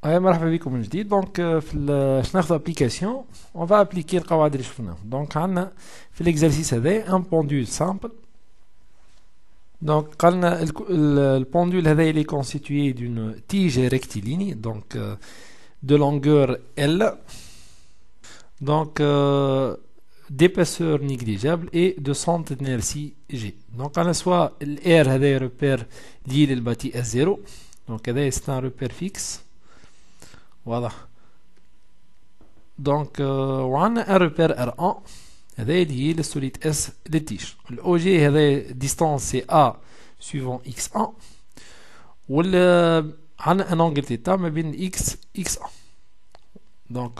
مرحبا بكم من جديد. دونك باش ناخذ ابليكاسيون اون فا ابليكي القواعد اللي شفناهم. دونك عندنا في الاكزرسيس هذا ان بوندول سامبل. دونك قالنا البوندول هذا اللي كونستيتوي دون تيج ريكتيليني دونك de longueur L, donc d'épaisseur négligeable et de centre d'inertie G. Donc on a soit R هذا repère lié للباتي S0, donc هذا c'est un repère fixe. Voilà. Donc on a un repère R1 هذا lié le solide S de tige. Le OG هذا distance c'est A suivant X1. عندنا ان انجل تيتا ما بين اكس 1. دونك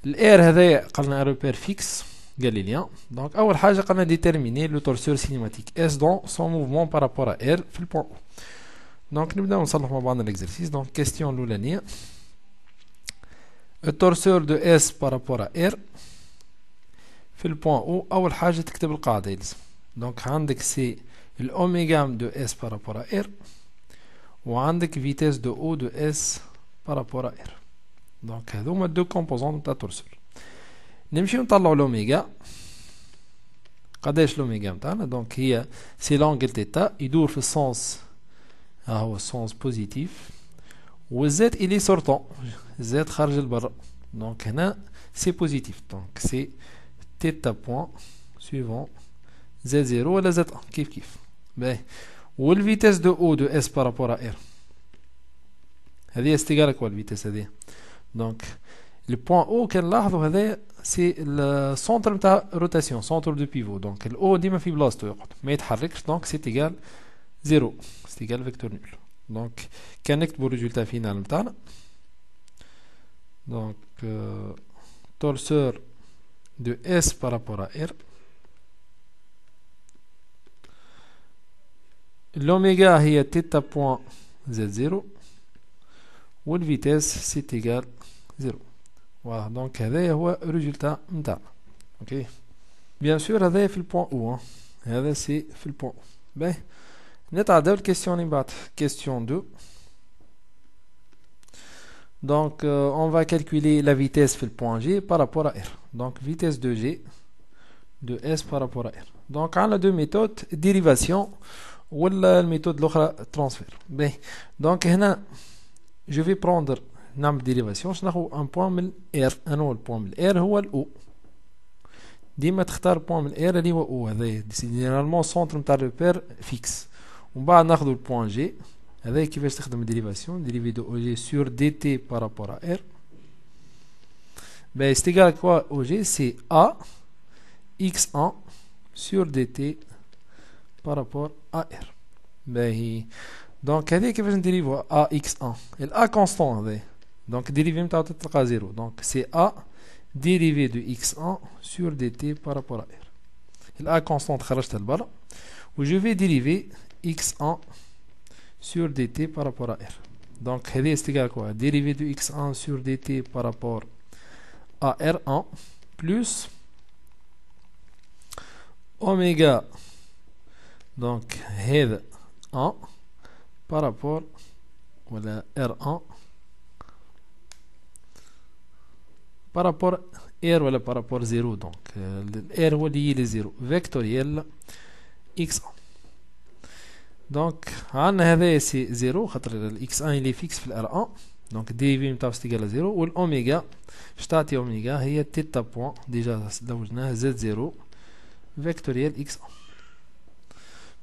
الار هذايا قالنا روبير فيكس غاليليان. دونك اول حاجه قالنا ديتيرميني لو تورسور سينيماتيك اس دون سون موفمون بارابور ا ار في البوان او. دونك نبداو نصلحو مع بعضنا الاكزرسيس. دونك كيستيون الاولانيه التورسور دو اس بارابور ا ار في البوان او. اول حاجه تكتب القاعده يلزم. دونك عندك سي الاوميغا دو اس بارابور ا ار وعندك فيتيس دو او دو اس بارابور ا ار. دونك هذوما دو كومبوزون نتاع التورسور. نمشيو نطلعو لوميغا. قداش لوميغا نتاعنا؟ دونك هي سي لونجل تيتا يدور في السونس، ها هو السونس بوزيتيف، والزيت إلي سورتون، الزيت خارج لبرا. دونك هنا سي بوزيتيف، دونك سي تيتا بوان سويفون زد زيرو ولا زد ان كيف كيف. باهي والفيتيس دو او دو اس بارابور ا ار هذه استيغال كوا الفيتيس هذه. دونك لو بوان او كنلاحظوا هذا سي السونتر نتاع روتاسيون، سونتر دو بيفو. دونك الاو ديما في بلاصتو يقعد ما يتحركش، دونك سي ايغال زيرو، سي ايغال فيكتور نول. دونك كان نكتبو الريزولتا فينال نتاعنا. دونك تورسور دو اس بارابور ا ار l'oméga هي تيتا بوان زد زيرو والفيتيس سي تيغال زيرو. فوالا دونك هذايا هو الريزولتا نتاعنا. اوكي بيان سور هذايا في البوان او، هذا سي في البوان او. باهي نتعداو الكيستيون اللي بعد. كيستيون 2. دونك on va calculer la vitesse في البوان جي par rapport à r. donc vitesse de g de s par rapport à r. donc عندنا دو ميثود ديريفاسيون ولا الميثود الاخرى ترانسفير. باهي دونك هنا جو في بروندر نعمل ديريفاسيون باش ناخذ ان بوان من ار. انا هو البوان من ار هو الاو. ديما تختار بوان من ار اللي هو او، هذا جينيرالمون سونتر نتاع روبير فيكس. ومن بعد ناخذ البوان جي. هذا كيفاش تخدم الديريفاسيون؟ ديريفي دو او جي سور دي تي بارابور ا ار. باهي استيغال كوا او جي سي ا اكس 1 سور دي تي بارابور ا ار. باهي دونك هذه كيفاش نديريفو ا اكس 1 الا كونستون هذا. دونك ديريفي نتاعو تلقى زيرو. دونك سي ا ديريفي دو اكس 1 سور دي تي بارابور ا ار. الا كونستون خرجتها لبرا و جو في ديريفي اكس 1 سور دي تي بارابور ا ار. دونك هذه استيغال كوا ديريفي دو اكس 1 سور دي تي بارابور ا ار 1 بلس اوميغا دونك هذا 1 بارابور ولا R1 بارابور R ولا بارابور زيرو. دونك R هو اللي يلي زيرو فيكتوريال X1. دونك عندنا هذا سي زيرو خاطر الإكس 1 اللي فيكس في الار 1. دونك دي في نتاعو ستيغال زيرو. والأوميغا باش تعطي أوميغا هي تيتا بوان ديجا زوجناه زد زيرو فيكتوريال X1.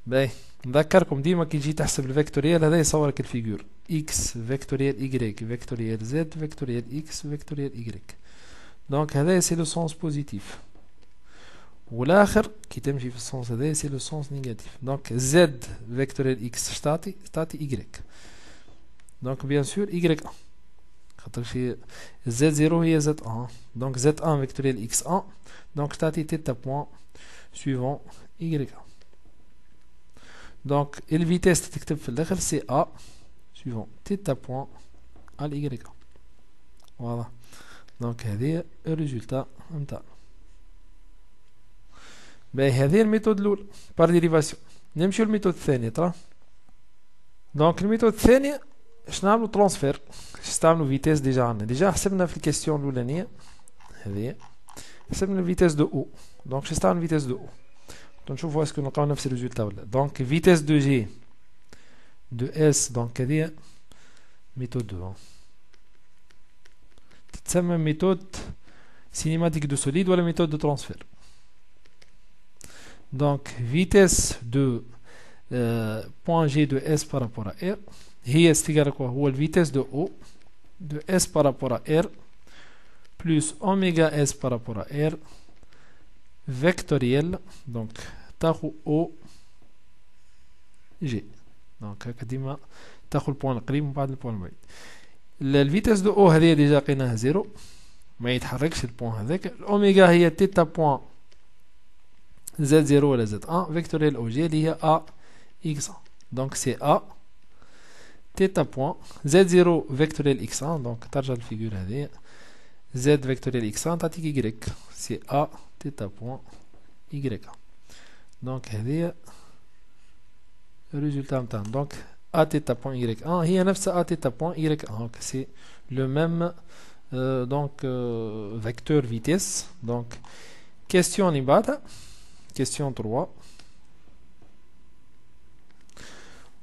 باهي نذكركم ديما كي تجي تحسب الفيكتوريال هذا يصورك الفيجور اكس فيكتوريال ايغريك فيكتوريال زد فيكتوريال اكس فيكتوريال ايغريك. دونك هذا سي لو سونس بوزيتيف، والاخر كي تمشي في السونس هذا سي لو سونس نيجاتيف. دونك زد فيكتوريال اكس تعطي ايغريك. دونك بيان سور ايغريك 1 خاطر في زد زيرو هي زد 1. دونك زد 1 فيكتوريال اكس 1 دونك تعطي تيتا بوان سويفون ايغريك 1. دونك الفيتيس تكتب في الاخر سي ا سويفون تيتا بوان على ايغريك. فوالا دونك هذه الريزولتا نتاعنا. باهي هذه الميثود الاولى بار ديريفاسيون. نمشيو للميثود الثانية. ترى دونك الميثود الثانية اش نعملو ترانسفير. نستعملوا فيتاس ديجا عندنا ديجا حسبنا في الكيستيون الاولانيه هذه حسبنا الفيتاس دو او دونك باش نستعمل فيتاس دو او نشوفوا اسكو نلقاو نفس الريزولتا ولا دونك فيتاس دو جي دو اس دونك هذه ميثود دو تتسمى ميثود cinématique de solide ولا méthode de transfert. Donc vitesse de point G de S par rapport à R هي استيقال quoi هو vitesse de O de S par rapport à R plus oméga S par rapport à R vectoriel donc تاخو O G donc هكا ديما تاخو البوان القريب من بعد البوان البعيد. الفيتاس دو O هذه ديجا لقيناها زيرو ما يتحركش البوان هذاك. الاوميغا هي تيتا بوان زد 0 ولا زد 1 فيكتوريال او جي اللي هي ا اكس 1 دونك سي ا تيتا بوان زد 0 فيكتوريال اكس 1 دونك ترجع الفيغور هذه زد فيكتوريال اكس 1 تعطيك يكريك سي ا تيتا بوان يكريك دونك هذه الريزولتا نتاعنا دونك ا تيتا بوان يكريك 1 هي نفس ا تيتا بوان يكريك 1 سي لو ميم vecteur vitesse. Donc, question nibata. Question 3.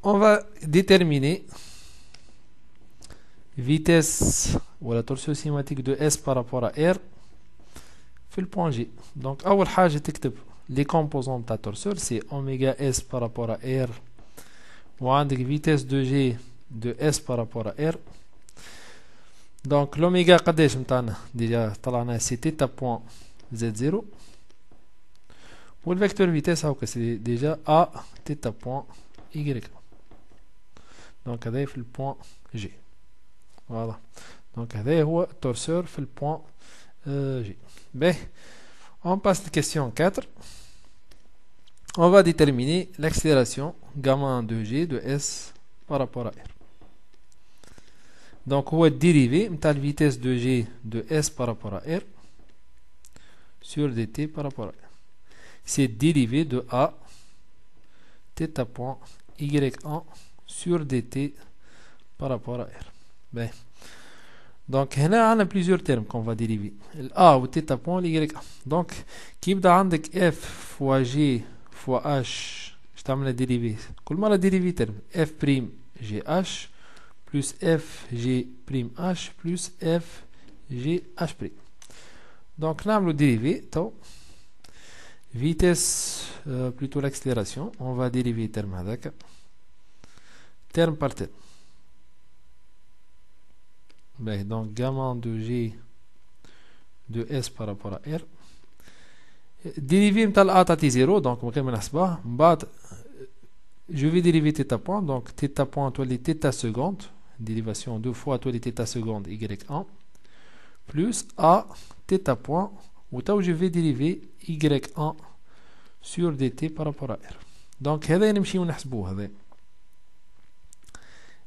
On va déterminer vitesse ou la torsion cinématique de S par rapport à R في le point G. Donc, أول حاجة تكتب les composants de ta torseur, c'est oméga S par rapport à R وعندك vitesse de G de S par rapport à R. دونك لوميغا قداش نتاعنا ديجا طلعنا سي تيتا بوان زد زيرو والفيكتور فيتاس هاكا سي ديجا ا تيتا بوان يكريك دونك هذا في البوان جي فوالا دونك هذا هو التورسور في البوان جي. باهي on passe la question 4. On va déterminer l'accélération gamma de G de S par rapport à R. Donc, on va dériver la vitesse de G de S par rapport à R sur dt par rapport à R. C'est dérivé de A θ point y1 sur dt par rapport à R. Ben. Donc, on a plusieurs termes qu'on va dériver. A ou θ point y1. Donc, qui va عندك F fois G fois H je t'amène la dérivée. Comment la dérivée terme F prime GH plus f g prime h plus f g h prime. Donc, nous allons dériver vitesse plutôt l'accélération. On va dériver terme avec terme par terme. Ben, donc gamma de g de s par rapport à r. Dériver متاع a تاعتي 0 donc مكان ما نحسبها من بعد je vais dériver θ point donc θ point تولي θ seconde dérivation 2 fois tous les θ secondes y1 plus a θ point où je vais dériver y1 sur dt par rapport à r. Donc هذا نمشيو نحسبوه هذا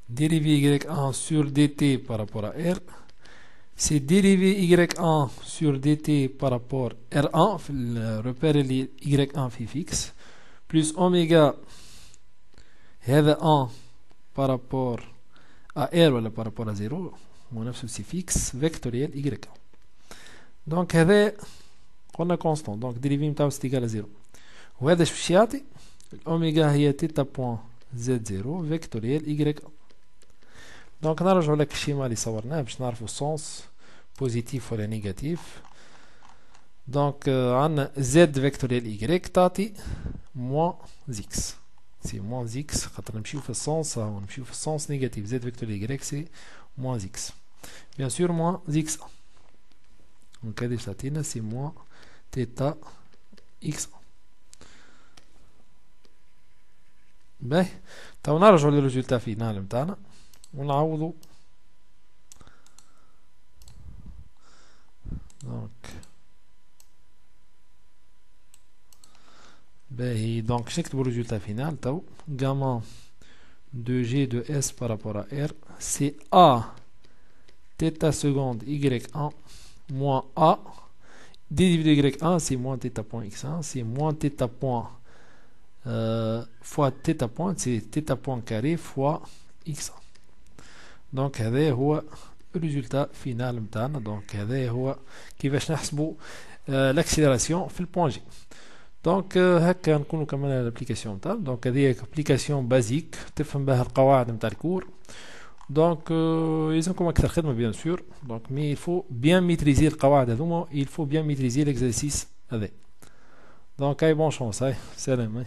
dériver y1 sur dt par rapport à r c'est dériver y1 sur dt par rapport à r1 في الرepère اللي y1 في fixe plus oméga هذا 1 par rapport à R ولا par rapport à 0 ونفسه سي فيكس فيكتوريال y. دونك هذا قلنا كونستون دونك ديريفي نتاعو ستيكال 0 وهذا اش باش يعطي الاوميغا هي تيتا بوان زد 0 فيكتوريال y. دونك نرجعو لك الشيما اللي صورناه باش نعرفو السونس بوزيتيف ولا نيجاتيف. دونك عندنا زد فيكتوريال y تعطي موان زيكس c'est moins x خاطر نمشيو في السونس راهو نمشيو في السونس نيجاتيف z فيكتور y سي moins x bien sûr moins x دونك هادي تعطينا سي moins θ x. باهي تو نرجعو للريزولتا فينال نتاعنا ونعوضو دونك باهي دونك باش نكتبو الريزولتا فينال تو gamma de G de S par rapport à R c'est A θ seconde y1 moins A dérivé de y1 c'est moins θ point x1 c'est moins θ point fois θ point c'est θ point carré fois x1 donc هذا هو الريزولتا فينال نتاعنا. دونك هذا هو كيفاش نحسبوا l'accélération في البوان جي. دونك هكا نكونوا كملنا الابليكاسيون نتاعنا. دونك هذه ابليكاسيون بازيك تفهم بها القواعد نتاع الكور. دونك يلزمكم اكثر خدمه بيان سور. دونك مي يفو بيان ميتريزي القواعد هذوما، يفو بيان ميتريزي ليكزرسيس هذا. دونك اي بون شونس، هاي سلام.